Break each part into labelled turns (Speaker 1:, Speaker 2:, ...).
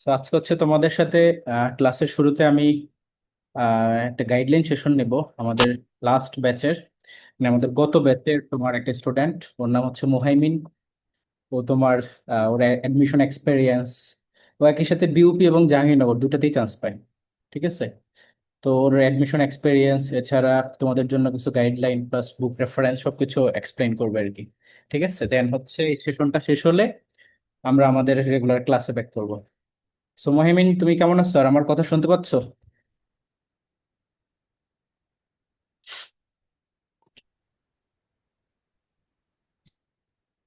Speaker 1: তো আজকে হচ্ছে তোমাদের সাথে ক্লাসের শুরুতে আমি একটা গাইডলাইন সেশন নেব আমাদের লাস্ট ব্যাচের, মানে আমাদের গত ব্যাচের তোমার একটা স্টুডেন্ট, ওর নাম হচ্ছে মুহাইমিন। ও তোমার ওর অ্যাডমিশন এক্সপেরিয়েন্স, ও একই সাথে বিউপি এবং জাহাঙ্গীরনগর দুটাতেই চান্স পায়। ঠিক আছে। তো ওর অ্যাডমিশন এক্সপেরিয়েন্স এছাড়া তোমাদের জন্য কিছু গাইডলাইন প্লাস বুক রেফারেন্স সবকিছু এক্সপ্লেইন করবে আর কি। ঠিক আছে, দেন হচ্ছে এই সেশনটা শেষ হলে আমরা আমাদের রেগুলার ক্লাসে ব্যাক করবো। সো মহিমিন, তুমি কেমন আছো আর আমার কথা শুনতে পাচ্ছো?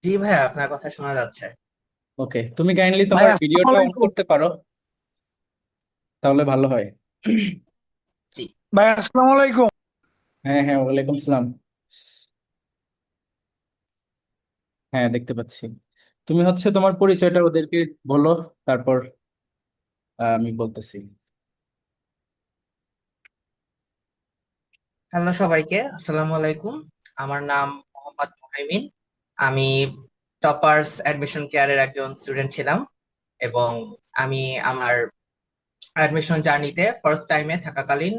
Speaker 2: জি ভাইয়া, আপনার কথা শোনা যাচ্ছে।
Speaker 1: ওকে, তুমি কাইন্ডলি
Speaker 3: ভাই
Speaker 1: তোমার
Speaker 3: আসসালামু
Speaker 1: ভিডিওটা অন
Speaker 3: আলাইকুম।
Speaker 1: করতে পারো, তাহলে ভালো হয়।
Speaker 2: জি
Speaker 3: ভাই আসসালামু আলাইকুম।
Speaker 1: হ্যাঁ হ্যাঁ, ওয়ালাইকুম সালাম। হ্যাঁ, দেখতে পাচ্ছি। তুমি হচ্ছে তোমার পরিচয়টা ওদেরকে বলো, তারপর আমি বলতেছি।
Speaker 2: হ্যালো সবাইকে, আসসালামু আলাইকুম। আমার নাম মোহাম্মদ মুহাইমিন। আমি টপার্স অ্যাডমিশন কেয়ারের একজন স্টুডেন্ট ছিলাম, এবং আমি আমার অ্যাডমিশন জার্নিতে ফার্স্ট টাইমে থাকাকালীন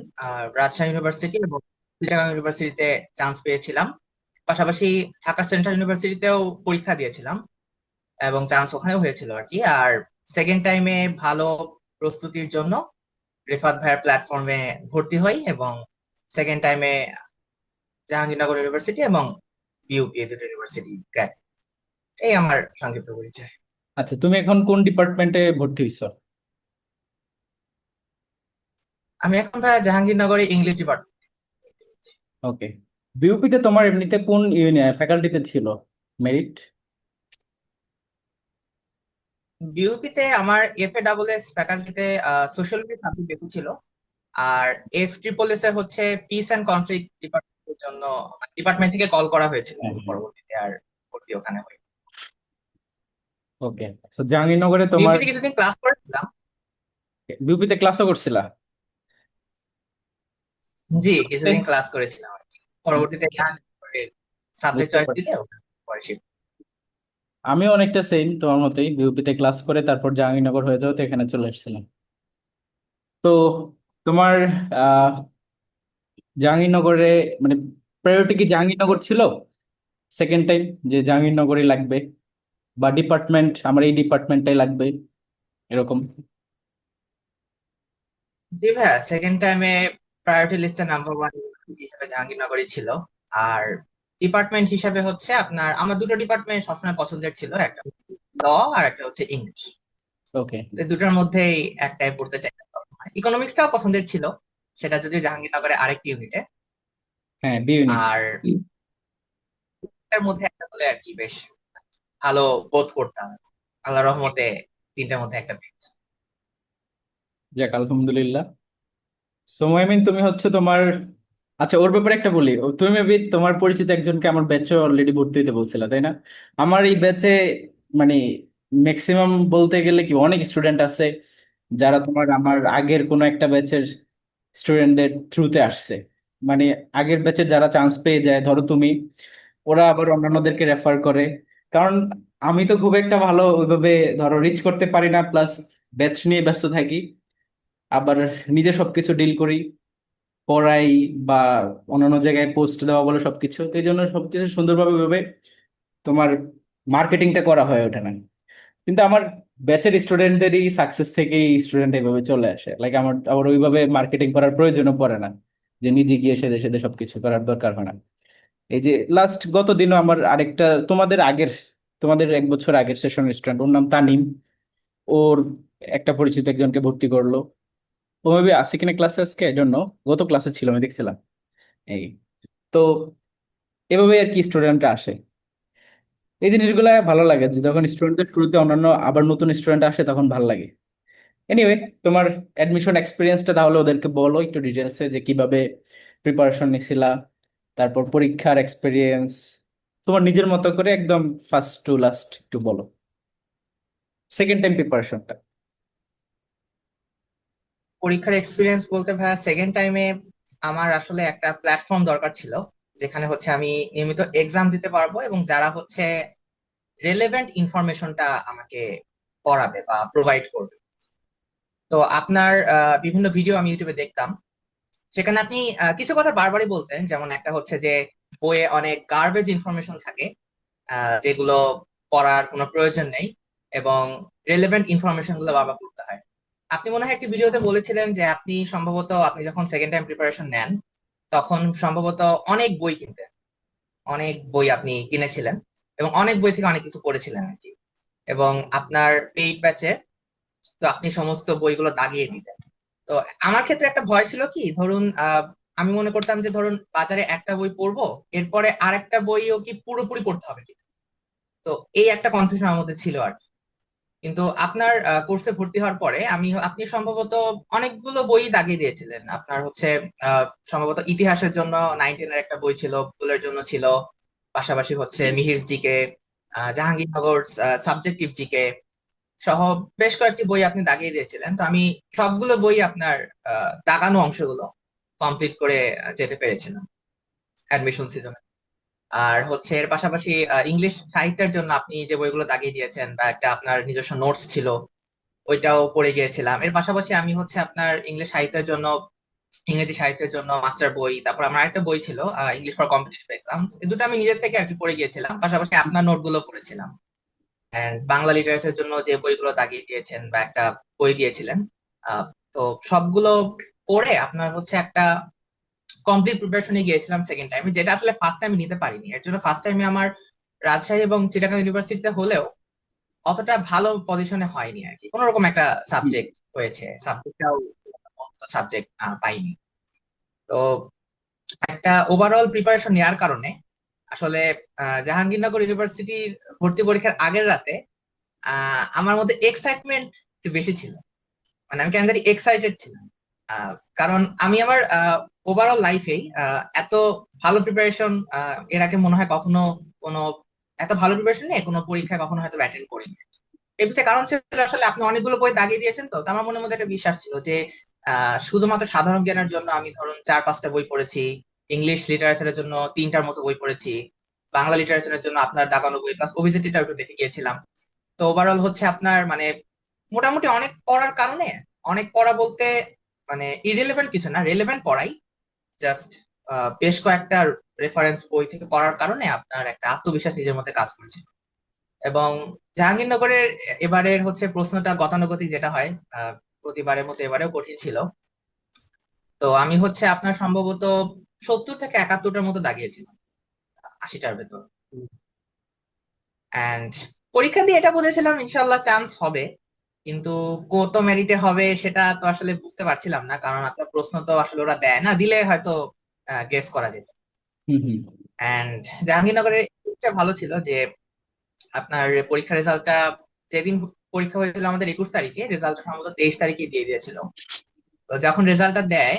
Speaker 2: রাজশাহী ইউনিভার্সিটি এবং চিটাগাং ইউনিভার্সিটিতে চান্স পেয়েছিলাম। পাশাপাশি ঢাকা সেন্ট্রাল ইউনিভার্সিটিতেও পরীক্ষা দিয়েছিলাম এবং চান্স ওখানেও হয়েছিল আর কি। আর সেকেন্ড টাইমে ভালো প্রস্তুতির জন্য রিফাত ভাইয়ের প্ল্যাটফর্মে ভর্তি হই, এবং সেকেন্ড টাইমে জাহাঙ্গীরনগর ইউনিভার্সিটি এবং বিইউপি, এই দুটো ইউনিভার্সিটি গ্র্যাড। এই আমার সংক্ষিপ্ত পরিচয়।
Speaker 1: আচ্ছা, তুমি এখন কোন ডিপার্টমেন্টে ভর্তি হইছো?
Speaker 2: আমি এখন ভাই জাহাঙ্গীরনগরে ইংলিশ ডিপার্টমেন্ট।
Speaker 1: ওকে। বিউপিতে তোমার এমনিতে কোন ফ্যাকাল্টিতে ছিল মেরিট?
Speaker 2: বিইউপিতে আমার FA ফ্যাকাল্টিতে সোশ্যালজি সাবজেক্ট বেশি ছিল। আর F-SSS এ হচ্ছে পিস এন্ড কনফ্লিক্ট ডিপার্টমেন্টের জন্য ডিপার্টমেন্ট থেকে কল করা হয়েছিল,
Speaker 1: হ্যাঁ
Speaker 2: এবং
Speaker 1: হ্যাঁ।
Speaker 2: পরবর্তীতে আর ভর্তি ওখানে হই।
Speaker 1: ওকে। তো জাহাঙ্গীরনগরে তোমার
Speaker 2: বিইউপিতে কিছুদিন ক্লাস করেছিলাম।
Speaker 1: বিউপিতে ক্লাসও করছিলা?
Speaker 2: জি,
Speaker 1: বিউপিতে
Speaker 2: কিছুদিন ক্লাস করেছিলাম আর কি। পরবর্তীতে সাবজেক্ট
Speaker 1: বুঝতে
Speaker 2: চয়েস
Speaker 1: পারি।
Speaker 2: দিলে পরে shift।
Speaker 1: আমিও অনেকটা সেম তোমার মতোই, বিউপিতে ক্লাস করে তারপর জাহাঙ্গীরনগর হয়ে যাওয়াতে এখানে চলে এসেছিলাম। তো তোমার আহ জাহাঙ্গীরনগরে মানে প্রায়োরিটি কি জাহাঙ্গীরনগর ছিল সেকেন্ড টাইম, যে জাহাঙ্গীরনগরই লাগবে, বা ডিপার্টমেন্ট আমার এই ডিপার্টমেন্টটাই লাগবে এরকম?
Speaker 2: জি ভাইয়া, সেকেন্ড টাইমে প্রায়োরিটি লিস্টে নাম্বার ওয়ান হিসেবে জাহাঙ্গীরনগরই ছিল। আর ডিপার্টমেন্ট হিসাবে হচ্ছে আপনার আমার দুটো ডিপার্টমেন্ট সবসময় পছন্দের ছিল, একটা ল আর একটা হচ্ছে ইংলিশ।
Speaker 1: ওকে।
Speaker 2: এই দুটোর মধ্যেই একটাই পড়তে চাইতাম সবসময়। ইকোনমিক্সটাও পছন্দের ছিল, সেটা যদি জাহাঙ্গীরনগরে আরেকটি ইউনিটে।
Speaker 1: হ্যাঁ, বি ইউনিট।
Speaker 2: আর এটার মধ্যে একটা হলে আর কি বেশ ভালো বোধ করতাম। আল্লাহ রহমতে তিনটার মধ্যে একটা পেয়েছি।
Speaker 1: যাক, আলহামদুলিল্লাহ। সোমাইমিন, তুমি হচ্ছে তোমার, আচ্ছা ওর ব্যাপারে একটা বলি, তুমি মেবি তোমার পরিচিত একজনকে আমার ব্যাচে অলরেডি ভর্তি হতে বলছিলা, তাই না? আমার এই ব্যাচে মানে ম্যাক্সিমাম বলতে গেলে কি অনেক স্টুডেন্ট আছে যারা তোমার আমার আগের কোনো একটা ব্যাচের স্টুডেন্টদের থ্রুতে আসছে। মানে আগের ব্যাচের যারা চান্স পেয়ে যায়, ধরো তুমি, ওরা আবার অন্যান্যদেরকে রেফার করে। কারণ আমি তো খুব একটা ভালো ওইভাবে ধরো রিচ করতে পারি না, প্লাস ব্যাচ নিয়ে ব্যস্ত থাকি, আবার নিজে সবকিছু ডিল করি, পড়াই বা অন্যান্য জায়গায় পোস্ট দেওয়া বলে সবকিছু, তো এই জন্য সবকিছু সুন্দরভাবে ভাবে তোমার মার্কেটিংটা করা হয়ে ওঠে না। কিন্তু আমার ব্যাচের স্টুডেন্টদেরই সাকসেস থেকেই স্টুডেন্ট এইভাবে চলে আসে, লাইক আমার আবার ওইভাবে মার্কেটিং করার প্রয়োজনও পড়ে না, যে নিজে গিয়ে সেদে সেদে সবকিছু করার দরকার হয় না। এই যে লাস্ট গত দিনও আমার আরেকটা তোমাদের আগের, তোমাদের এক বছর আগের সেশন স্টুডেন্ট, ওর নাম তানিম, ওর একটা পরিচিত একজনকে ভর্তি করলো। ও মেবি আসছে কিনা ক্লাসে আজকে, জন্য গত ক্লাসে ছিল আমি দেখছিলাম। এই তো এভাবে আর কি স্টুডেন্টরা আসে। এই জিনিসগুলো ভালো লাগে যে যখন স্টুডেন্টদের শুরুতে অন্যান্য আবার নতুন স্টুডেন্ট আসে তখন ভালো লাগে। এনিওয়ে, তোমার অ্যাডমিশন এক্সপিরিয়েন্সটা তাহলে ওদেরকে বলো একটু ডিটেলসে, যে কিভাবে প্রিপারেশন নিছিলা, তারপর পরীক্ষার এক্সপিরিয়েন্স, তোমার নিজের মতো করে একদম ফার্স্ট টু লাস্ট একটু বলো, সেকেন্ড টাইম প্রিপারেশনটা।
Speaker 2: পরীক্ষার এক্সপিরিয়েন্স বলতে ভাইয়া, সেকেন্ড টাইমে আমার আসলে একটা প্ল্যাটফর্ম দরকার ছিল, যেখানে হচ্ছে আমি নিয়মিত এক্সাম দিতে পারবো এবং যারা হচ্ছে রেলেভেন্ট ইনফরমেশনটা আমাকে পড়াবে বা প্রোভাইড করবে। তো আপনার বিভিন্ন ভিডিও আমি ইউটিউবে দেখতাম, সেখানে আপনি কিছু কথা বারবারই বলতেন, যেমন একটা হচ্ছে যে বইয়ে অনেক গার্বেজ ইনফরমেশন থাকে যেগুলো পড়ার কোনো প্রয়োজন নেই, এবং রেলেভেন্ট ইনফরমেশন গুলো বারবার পড়তে হয়। আপনি মনে হয় একটি ভিডিওতে বলেছিলেন যে আপনি সম্ভবত আপনি যখন সেকেন্ড টাইম প্রিপারেশন নেন তখন সম্ভবত অনেক বই কিনতেন, অনেক বই আপনি কিনেছিলেন এবং অনেক বই থেকে অনেক কিছু পড়েছিলেন আর কি। এবং আপনার পেইড ব্যাচে তো আপনি সমস্ত বইগুলো দাগিয়ে দিতেন। তো আমার ক্ষেত্রে একটা ভয় ছিল কি, ধরুন আমি মনে করতাম যে ধরুন বাজারে একটা বই পড়বো, এরপরে আরেকটা বইও কি পুরোপুরি পড়তে হবে কি। তো এই একটা কনফিউশন আমার মধ্যে ছিল আর কি। কিন্তু আপনার কোর্সে ভর্তি হওয়ার পরে আপনি সম্ভবত অনেকগুলো বই দাগিয়ে দিয়েছিলেন। আপনার হচ্ছে সম্ভবত ইতিহাসের জন্য 19 এর একটা বই ছিল, ভূগোলের জন্য ছিল, পাশাপাশি হচ্ছে Mihir GK, Jahangirnagar subjective GK সহ বেশ কয়েকটি বই আপনি দাগিয়ে দিয়েছিলেন। তো আমি সবগুলো বই আপনার দাগানো অংশগুলো কমপ্লিট করে যেতে পেরেছিলাম অ্যাডমিশন সিজনে। আর হচ্ছে এর পাশাপাশি ইংলিশ সাহিত্যের জন্য আপনি যে বইগুলো দাগিয়ে দিয়েছেন বা একটা আপনার নিজস্ব নোটস ছিল, ওইটাও পড়ে গিয়েছিলাম। এর পাশাপাশি আমি হচ্ছে আপনার ইংলিশ সাহিত্যের জন্য, ইংরেজি সাহিত্যের জন্য মাস্টার বই, তারপর আমার আরেকটা বই ছিল ইংলিশ ফর কম্পিটিটিভ এক্সামস, এই দুটো আমি নিজের থেকে আর কি পড়ে গিয়েছিলাম, পাশাপাশি আপনার নোটগুলো পড়েছিলাম। এন্ড বাংলা লিটারেচারের জন্য যে বইগুলো দাগিয়ে দিয়েছেন বা একটা বই দিয়েছিলেন, আহ, তো সবগুলো পড়ে আপনার হচ্ছে একটা কমপ্লিট প্রিপারেশনে গিয়েছিলাম সেকেন্ড টাইমে, যেটা আসলে ফার্স্ট টাইমে নিতে পারিনি। এর জন্য ফার্স্ট টাইমে আমার রাজশাহী এবং চিটাগাং ইউনিভার্সিটিতে হলেও অতটা ভালো পজিশনে হয়নি আর কি। কোন রকম একটা
Speaker 1: হুম।
Speaker 2: সাবজেক্ট হয়েছে, সাবজেক্টটাও সাবজেক্ট পাইনি। তো একটা ওভারঅল প্রিপারেশন নেওয়ার কারণে আসলে জাহাঙ্গীরনগর ইউনিভার্সিটির ভর্তি পরীক্ষার আগের রাতে আমার মধ্যে এক্সাইটমেন্ট একটু বেশি ছিল। মানে আমি কেন জানি এক্সাইটেড ছিলাম। কারণ আমি আমার ওভারঅল লাইফেই এত ভালো প্রিপারেশন এর আগে মনে হয় কখনো কোনো এত ভালো প্রিপারেশন নিয়ে কোনো পরীক্ষায় কখনো হয়তো অ্যাটেন্ড করিনি। এর পিছনে কারণ ছিল আসলে আপনি অনেকগুলো বই দাগিয়ে দিয়েছেন, তো আমার মনের মধ্যে একটা বিশ্বাস ছিল যে শুধুমাত্র সাধারণ জ্ঞানের জন্য আমি ধরুন 4-5টা বই পড়েছি, ইংলিশ লিটারেচারের জন্য 3টার মতো বই পড়েছি, বাংলা লিটারেচারের জন্য আপনার দাগানো বই প্লাস ওবিসিটিটা একটু দেখে গিয়েছিলাম। তো ওভারঅল হচ্ছে আপনার মানে মোটামুটি অনেক পড়ার কারণে, অনেক পড়া বলতে মানে ইরেলেভেন্ট কিছু না, রেলেভেন্ট পড়াই, জাস্ট বেশ কয়েকটা রেফারেন্স বই থেকে পড়ার কারণে আপনার একটা আত্মবিশ্বাস নিজের মধ্যে কাজ করেছে। এবং জাহাঙ্গীরনগরের এবারের হচ্ছে প্রশ্নটা গতানুগতিক যেটা হয়, আহ, প্রতিবারের মতো এবারেও কঠিন ছিল। তো আমি হচ্ছে আপনার সম্ভবত 70 থেকে 71টার মতো দাগিয়েছিলাম 80টার ভেতর। অ্যান্ড পরীক্ষা দিয়ে এটা বুঝেছিলাম ইনশাল্লাহ চান্স হবে, কিন্তু কত মেরিটে হবে সেটা তো আসলে বুঝতে পারছিলাম না, কারণ আপনার প্রশ্ন তো আসলে ওরা দেয় না, দিলে হয়তো গেস করা যেত।
Speaker 1: হুম। হুম।
Speaker 2: অ্যান্ড জাহাঙ্গীরনগরের একটা ভালো ছিল যে আপনার পরীক্ষার রেজাল্টটা যেদিন পরীক্ষা হয়েছিল আমাদের 21 তারিখে, রেজাল্টটা সম্ভবত 23 তারিখে দিয়ে দিয়েছিল। তো যখন রেজাল্টটা দেয়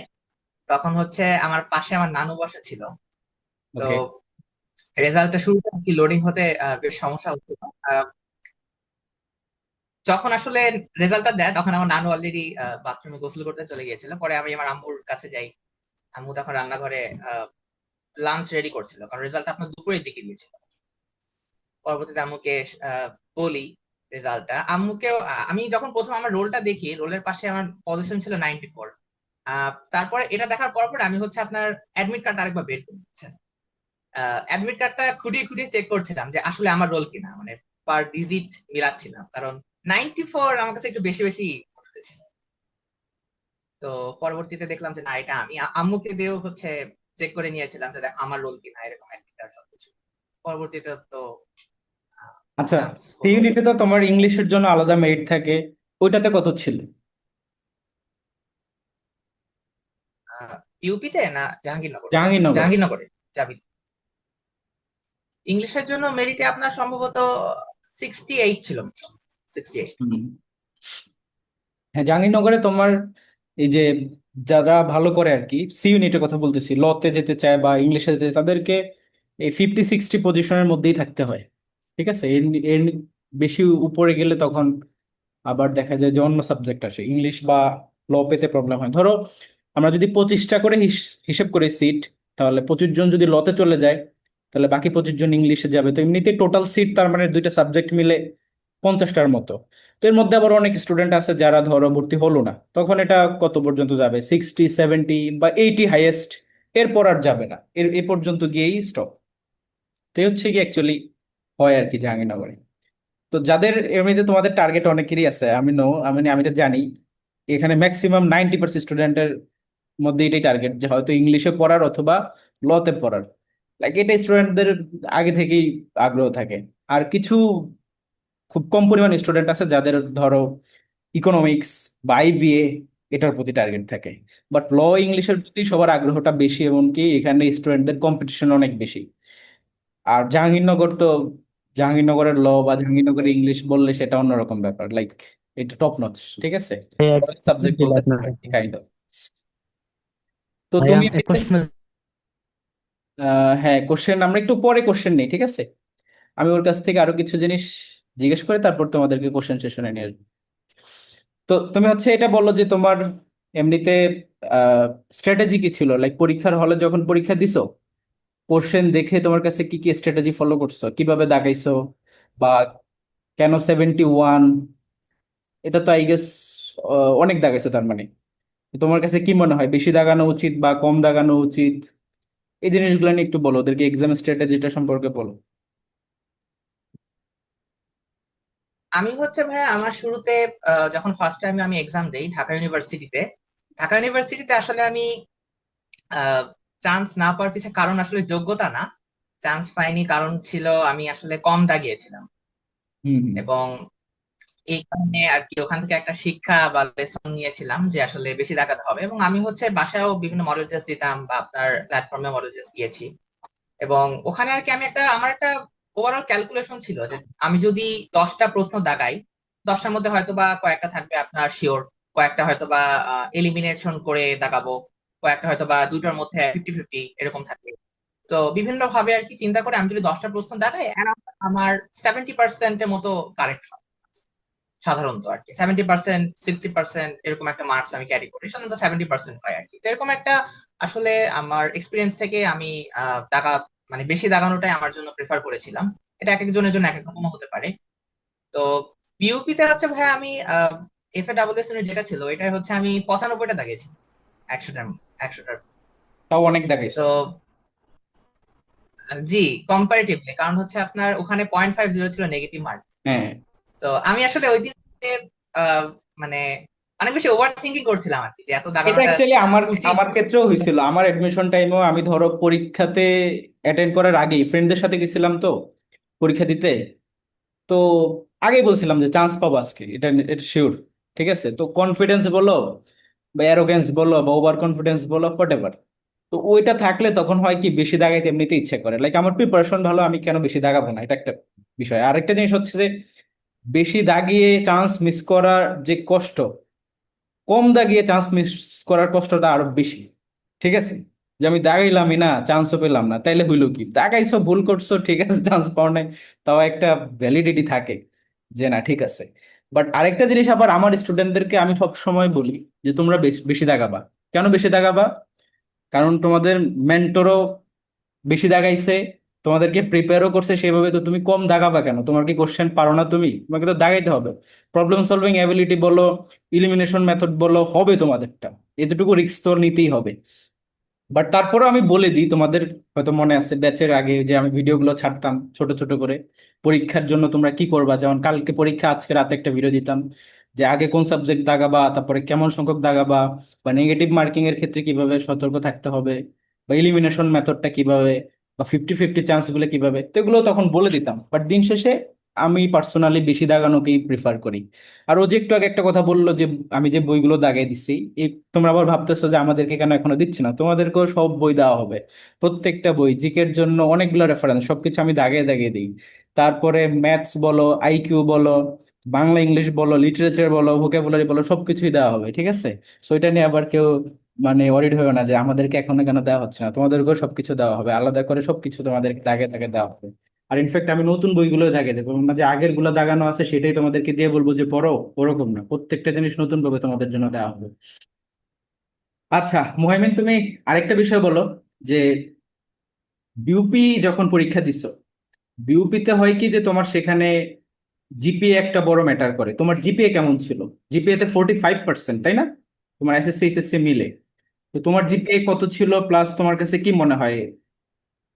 Speaker 2: তখন হচ্ছে আমার পাশে আমার নানু বসা ছিল। তো
Speaker 1: ওকে।
Speaker 2: রেজাল্টটা শুরুতে আর কি লোডিং হতে বেশ সমস্যা হচ্ছিল। আহ, যখন আসলে রেজাল্টটা দেয় তখন আমার নানু অলরেডি বাথরুমে গোসল করতে চলে গিয়েছিল। পরে আমি আমার আম্মুর কাছে যাই, আম্মু তখন রান্নাঘরে লাঞ্চ রেডি করছিল, কারণ রেজাল্টটা আপনার দুপুরের দিকে দিয়েছিল। পরবর্তীতে আম্মুকে বলি রেজাল্টটা, আম্মুকেও আমি যখন প্রথম আমার রোলটা দেখি, রোলের পাশে আমার পজিশন ছিল 94। তারপরে এটা দেখার পর পর আমি হচ্ছে আপনার অ্যাডমিট কার্ড আরেকবার বের করে দিচ্ছেন, অ্যাডমিট কার্ডটা খুঁটিয়ে খুঁটিয়ে চেক করছিলাম যে আসলে আমার রোল কিনা, মানে পার ডিজিট মিলাচ্ছিলাম, কারণ 94 আমার কাছে একটু বেশি বেশি মনে হয়েছিল। তো পরবর্তীতে দেখলাম যে না, এটা আমি আম্মুকে দিয়েও হচ্ছে চেক করে নিয়েছিলাম যে দেখো আমার রোল কিনা, এরকম অ্যাডমিট কার্ড সবকিছু। পরবর্তীতে তো
Speaker 1: আচ্ছা,
Speaker 2: চান্স
Speaker 1: সি
Speaker 2: হলো।
Speaker 1: ইউনিটে তো তোমার ইংলিশের জন্য আলাদা মেরিট থাকে, ওইটাতে কত ছিল?
Speaker 2: ইউপিতে না জাহাঙ্গীরনগরে?
Speaker 1: জাহাঙ্গীরনগরে।
Speaker 2: জাহাঙ্গীরনগরে যাবি। ইংলিশের জন্য মেরিটে আপনার সম্ভবত 68 ছিল, 68।
Speaker 1: হুম। হ্যাঁ, জাহাঙ্গীরনগরে তোমার এই যে যারা ভালো করে আর কি, সি ইউনিটের কথা বলতেছি, লতে যেতে চায় বা ইংলিশে যেতে চায়, তাদেরকে এই 50-60 পজিশনের মধ্যেই থাকতে হয়। ঠিক আছে, এর এর বেশি উপরে গেলে তখন আবার দেখা যায় যে অন্য সাবজেক্ট আসে, ইংলিশ বা ল পেতে প্রবলেম হয়। ধরো আমরা যদি 25টা করে হিসেব করি সিট, তাহলে 25 জন যদি লতে চলে যায়, তাহলে বাকি 25 জন ইংলিশে যাবে। তো এমনিতে টোটাল সিট তার মানে দুইটা সাবজেক্ট মিলে 50টার মতো। তো এর মধ্যে আবার অনেক স্টুডেন্ট আছে যারা ধরো ভর্তি হলো না, তখন এটা কত পর্যন্ত যাবে, 60, 70 বা 80 হাইয়েস্ট, এরপর আর যাবে না, এ পর্যন্ত গিয়েই স্টপ। তো এই হচ্ছে কি অ্যাকচুয়ালি হয় আর কি জাহাঙ্গীরনগরে। তো যাদের এমনিতে তোমাদের টার্গেট অনেকেরই আছে, আমি নো আমি আমি এটা জানি, এখানে ম্যাক্সিমাম 90% স্টুডেন্টের মধ্যে এটাই টার্গেট যে হয়তো ইংলিশে পড়ার অথবা লতে পড়ার। লাইক এটা স্টুডেন্টদের আগে থেকেই আগ্রহ থাকে। আর কিছু খুব কম পরিমাণ স্টুডেন্ট আছে যাদের ধরো ইকোনমিক্স বা আইবিএ এটার প্রতি টার্গেট থাকে। বাট ল ইংলিশের প্রতি সবার আগ্রহটা বেশি, এমনকি এখানে স্টুডেন্টদের কম্পিটিশন অনেক বেশি। আর জাহাঙ্গীরনগর তো, জাহাঙ্গীরনগরের ল বা জাহাঙ্গীরনগরের ইংলিশ বললে সেটা অন্যরকম ব্যাপার, লাইক এটা টপ নচ, ঠিক আছে,
Speaker 3: ভাইয়া, একটা প্রশ্ন
Speaker 1: সাবজেক্ট
Speaker 3: ছিল
Speaker 1: বলতে
Speaker 3: আপনার কাছে।
Speaker 1: Kind of. তো
Speaker 3: ভাইয়া
Speaker 1: তুমি
Speaker 3: এক প্রশ্ন।
Speaker 1: হ্যাঁ, কোশ্চেন আমরা একটু পরে কোশ্চেন নেই, ঠিক আছে, আমি ওর কাছ থেকে আরো কিছু জিনিস জিজ্ঞেস করে তারপর তোমাদেরকে কোশ্চেন সেশনে নিয়ে আসবো। তো তুমি হচ্ছে এটা বললো যে তোমার এমনিতে স্ট্র্যাটেজি কি ছিল, লাইক পরীক্ষার হলে যখন পরীক্ষা দিছো, কোশ্চেন দেখে তোমার কাছে কি কি স্ট্র্যাটেজি ফলো করছো, কিভাবে দাগাইছো, বা কেন 71, এটা তো আই গেস অনেক দাগাইছো তার মানে। তো তোমার কাছে কি মনে হয় বেশি দাগানো উচিত বা কম দাগানো উচিত, এই জিনিসগুলো নিয়ে একটু বলো, ওদেরকে এক্সাম স্ট্র্যাটেজিটা সম্পর্কে বলো।
Speaker 2: আমি হচ্ছে ভাইয়া আমার শুরুতে যখন ফার্স্ট টাইম আমি এক্সাম দেই ঢাকা ইউনিভার্সিটিতে, ঢাকা ইউনিভার্সিটিতে আসলে আমি চান্স না পাওয়ার পিছনে কারণ আসলে যোগ্যতা না, চান্স পাইনি কারণ ছিল আমি আসলে কম দাগিয়েছিলাম।
Speaker 1: হুম হুম।
Speaker 2: এবং এই কারণে আর কি ওখান থেকে একটা শিক্ষা বা লেসন নিয়েছিলাম যে আসলে বেশি দাগাতে হবে। এবং আমি হচ্ছে বাসায়ও বিভিন্ন মডেল টেস্ট দিতাম বা আপনার প্ল্যাটফর্মে মডেল টেস্ট দিয়েছি। এবং ওখানে আর কি আমি আমার একটা ওভারঅল ক্যালকুলেশন ছিল যে আমি যদি 10টা প্রশ্ন দাগাই, 10টার মধ্যে হয়তো বা কয়েকটা থাকবে আপনার শিওর, কয়েকটা হয়তো বা এলিমিনেশন করে দাগাবো, কয়েকটা হয়তো বা দুটোর মধ্যে 50-50 এরকম থাকবে। তো বিভিন্ন ভাবে আর কি চিন্তা করে আমি যদি 10টা প্রশ্ন দাগাই আমার 70%-এর মতো কারেক্ট হয় সাধারণত আর কি। 70%, 60% এরকম একটা মার্কস আমি ক্যারি করি, সাধারণত 70% হয় আর কি। তো এরকম একটা আসলে আমার এক্সপিরিয়েন্স থেকে আমি টাকা মানে বেশি দাগানোটাই আমার জন্য প্রেফার করেছিলাম। এটা এক একজনের জন্য এক এক রকম হতে পারে। তো বিউপি তে হচ্ছে ভাই আমি এফ এ ডাবল এস যেটা ছিল এটা হচ্ছে আমি 95টা দাগিয়েছি 100টার 100টার।
Speaker 1: তাও অনেক দাগাইছো।
Speaker 2: তো জি, কম্পারেটিভলি কারণ হচ্ছে আপনার ওখানে 0.50 ছিল নেগেটিভ মার্ক।
Speaker 1: হ্যাঁ,
Speaker 2: তো আমি আসলে ওই দিন আহ, মানে অনেক বেশি ওভার থিঙ্কিং করছিলাম আর কি যে এত
Speaker 1: এটা
Speaker 2: দাগানোটা
Speaker 1: অ্যাকচুয়ালি আমার
Speaker 2: উচিত।
Speaker 1: আমার ক্ষেত্রেও হয়েছিল, আমার এডমিশন টাইমেও আমি ধরো পরীক্ষাতে অ্যাটেন্ড করার আগেই ফ্রেন্ডদের সাথে গেছিলাম তো পরীক্ষা দিতে। তো আগেই বলছিলাম যে চান্স পাবো আজকে, এটা এটা শিওর, ঠিক আছে। তো কনফিডেন্স বলো বা অ্যারোগেন্স বলো বা ওভার কনফিডেন্স বলো, হোয়াট এভার, তো ওইটা থাকলে তখন হয় কি বেশি দাগাইতে এমনিতে ইচ্ছে করে, লাইক আমার প্রিপারেশন ভালো, আমি কেন বেশি দাগাবো না, এটা একটা বিষয়। আরেকটা জিনিস হচ্ছে যে বেশি দাগিয়ে চান্স মিস করার যে কষ্ট, কম দাগিয়ে চান্স মিস করার কষ্টটা আরো বেশি, ঠিক আছে। যে আমি দাগাইলামই না, চান্সও পেলাম না, তাইলে হইলো কি, দাগাইছো ভুল করছো ঠিক আছে, চান্স পাও নাই, তাও একটা ভ্যালিডিটি থাকে যে না ঠিক আছে। বাট আরেকটা জিনিস আবার আমার স্টুডেন্টদেরকে আমি সব সময় বলি যে তোমরা বেশি বেশি দাগাবা। কেন বেশি দাগাবা? কারণ তোমাদের মেন্টরও বেশি দাগাইছে, তোমাদেরকে প্রিপেয়ারও করছে সেভাবে, তো তুমি কম দাগাবা কেন? তোমার কি কোশ্চেন পারো না তুমি? তোমাকে তো দাগাইতে হবে। প্রবলেম সলভিং অ্যাবিলিটি বলো, ইলিমিনেশন মেথড বলো, হবে তোমাদেরটা, এতটুকু রিস্ক তো নিতেই হবে। বাট তারপরেও আমি বলে দিই তোমাদের, হয়তো মনে আছে ব্যাচের আগে যে আমি ভিডিওগুলো ছাড়তাম ছোট ছোট করে, পরীক্ষার জন্য তোমরা কি করবা, যেমন কালকে পরীক্ষা আজকে রাতে একটা ভিডিও দিতাম যে আগে কোন সাবজেক্ট দাগাবা, তারপরে কেমন সংখ্যক দাগাবা, বা নেগেটিভ মার্কিং এর ক্ষেত্রে কিভাবে সতর্ক থাকতে হবে, বা ইলিমিনেশন মেথডটা কিভাবে, বা 50-50 চান্স গুলো কিভাবে, তো এগুলো তখন বলে দিতাম। বাট দিন শেষে আমি পার্সোনালি বেশি দাগানোকেই প্রিফার করি। আর ও যে একটু আগে একটা কথা বললো যে আমি যে বইগুলো দাগাই দিচ্ছি, তোমরা আবার ভাবতেছো যে আমাদেরকে কেন এখনো দিচ্ছি না, তোমাদেরকেও সব বই দেওয়া হবে। প্রত্যেকটা বই জিকের জন্য অনেকগুলো রেফারেন্স, সবকিছু আমি দাগিয়ে দাগিয়ে দিই। তারপরে ম্যাথস বলো, আইকিউ বলো, বাংলা ইংলিশ বলো, লিটারেচার বলো, ভোকাবুলারি বলো, সবকিছুই দেওয়া হবে, ঠিক আছে। সো এটা নিয়ে আবার কেউ মানে ওয়ারিড হয়েও না যে আমাদেরকে এখনো কেন দেওয়া হচ্ছে না, তোমাদেরকেও সবকিছু দেওয়া হবে, আলাদা করে সবকিছু তোমাদেরকে দাগে দাগে দেওয়া হবে। আর ইনফ্যাক্ট আমি নতুন বইগুলো দাগে দেবো না, যে আগের গুলো দাগানো আছে সেটাই তোমাদেরকে দিয়ে বলবো যে পড়ো, ওরকম না, প্রত্যেকটা জিনিস নতুন ভাবে তোমাদের জন্য দেওয়া হবে। আচ্ছা মুহাইমিন, তুমি আরেকটা বিষয় বলো যে বিউপি যখন পরীক্ষা দিছো, বিউপিতে হয় কি যে তোমার সেখানে জিপিএ একটা বড় ম্যাটার করে। তোমার জিপিএ কেমন ছিল? জিপিএ তে 45%, তাই না? তোমার এসএসসি এসএসসি মিলে। তো তোমার জিপিএ কত ছিল, প্লাস তোমার কাছে কি মনে হয়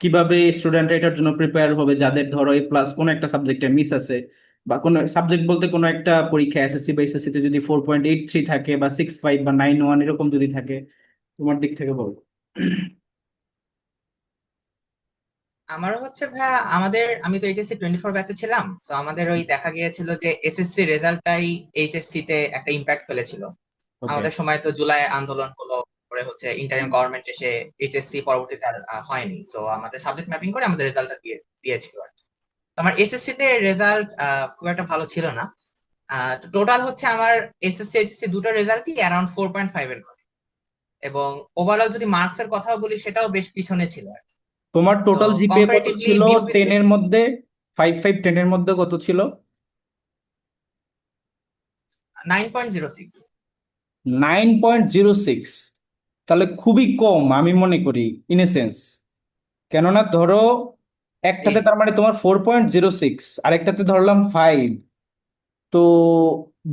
Speaker 1: কিভাবে স্টুডেন্টরা এটার জন্য প্রিপেয়ার হবে, যাদের ধরো এই প্লাস কোনো একটা সাবজেক্টে মিস আছে, বা কোনো সাবজেক্ট বলতে কোনো একটা পরীক্ষা এসএসসি বা এসএসসি তে যদি 4.83 থাকে বা 6.5 বা 9.1 এরকম যদি থাকে, তোমার দিক থেকে বলো।
Speaker 2: আমারও হচ্ছে ভাইয়া, আমি তো এইচএসসি 24 ব্যাচে ছিলাম, তো আমাদের ওই দেখা গিয়েছিল যে এসএসসি রেজাল্টটাই এইচএসসি তে একটা ইম্প্যাক্ট ফেলেছিল।
Speaker 1: ওকে।
Speaker 2: আমাদের সময় তো জুলাই আন্দোলন হলো, পরে হচ্ছে ইন্টারিম গভর্নমেন্ট এসে এইচএসসি পরবর্তীতে আর হয়নি, তো আমাদের সাবজেক্ট ম্যাপিং করে আমাদের রেজাল্টটা দিয়েছিল আর কি। তো আমার এসএসসি তে রেজাল্ট খুব একটা ভালো ছিল না। তো টোটাল হচ্ছে আমার এসএসসি এইচএসসি দুটো রেজাল্টই অ্যারাউন্ড 4.5 এর ঘরে, এবং ওভারঅল যদি মার্কস এর কথাও বলি সেটাও বেশ পিছনে ছিল আর কি।
Speaker 1: তোমার
Speaker 2: তো
Speaker 1: টোটাল জিপিএ কত
Speaker 2: কম্পারেটিভলি
Speaker 1: ছিল
Speaker 2: বিউপিতে
Speaker 1: টেনের মধ্যে? 5.5 টেনের মধ্যে কত ছিল?
Speaker 2: 9.06।
Speaker 1: 9.06? তাহলে খুবই কম আমি মনে করি, ইন এ সেন্স। কেননা ধরো
Speaker 2: জি
Speaker 1: একটাতে
Speaker 2: জি।
Speaker 1: তার মানে তোমার 4.06, আরেকটাতে ধরলাম 5। তো